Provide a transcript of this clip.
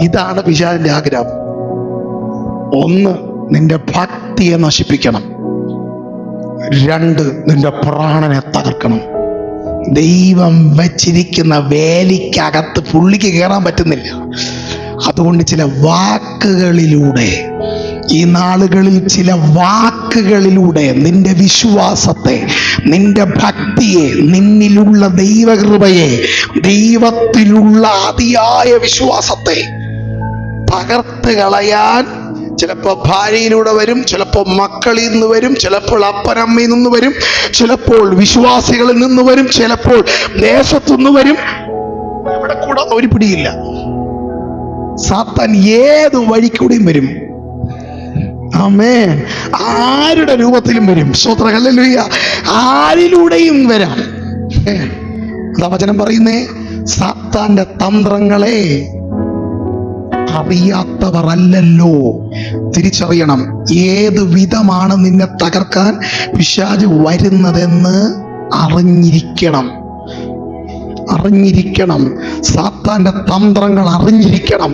ഇതാണ് പിശാചിന്റെ ആഗ്രഹം. ഒന്ന്, നിന്റെ ഭക്തിയെ നശിപ്പിക്കണം. രണ്ട്, നിന്റെ പ്രാണനെ തകർക്കണം. ദൈവം വച്ചിരിക്കുന്ന വേലിക്കകത്ത് പുള്ളിക്ക് കയറാൻ പറ്റുന്നില്ല. അതുകൊണ്ട് ചില വാക്കുകളിലൂടെ, ഈ നാളുകളിൽ ചില വാക്കുകളിലൂടെ നിന്റെ വിശ്വാസത്തെ, നിന്റെ ഭക്തിയെ, നിന്നിലുള്ള ദൈവകൃപയെ, ദൈവത്തിലുള്ള അതിയായ വിശ്വാസത്തെ തകർത്ത് കളയാൻ ചിലപ്പോൾ ഭാര്യയിലൂടെ വരും, ചിലപ്പോൾ മക്കളിൽ നിന്ന് വരും, ചിലപ്പോൾ അപ്പനമ്മയിൽ നിന്ന് വരും, ചിലപ്പോൾ വിശ്വാസികളിൽ നിന്ന് വരും, ചിലപ്പോൾ ദേശത്തുനിന്ന് വരും. ഇവിടെ കൂടാതെ ഒരു പിടിയില്ല. സാത്താൻ ഏത് വഴിക്കൂടെയും വരും. ആമേൻ. ആരുടെ രൂപത്തിലും വരും. സ്തോത്രം, ഹല്ലേലൂയ. ആരിലൂടെയും വരാം. എന്താ വചനം പറയുന്നേ? സാത്താന്റെ തന്ത്രങ്ങളെ അറിയാത്തവർ അല്ലല്ലോ. തിരിച്ചറിയണം, ഏത് വിധമാണ് നിന്നെ തകർക്കാൻ പിശാച് വരുന്നതെന്ന് അറിഞ്ഞിരിക്കണം. സാത്താന്റെ തന്ത്രങ്ങൾ അറിഞ്ഞിരിക്കണം.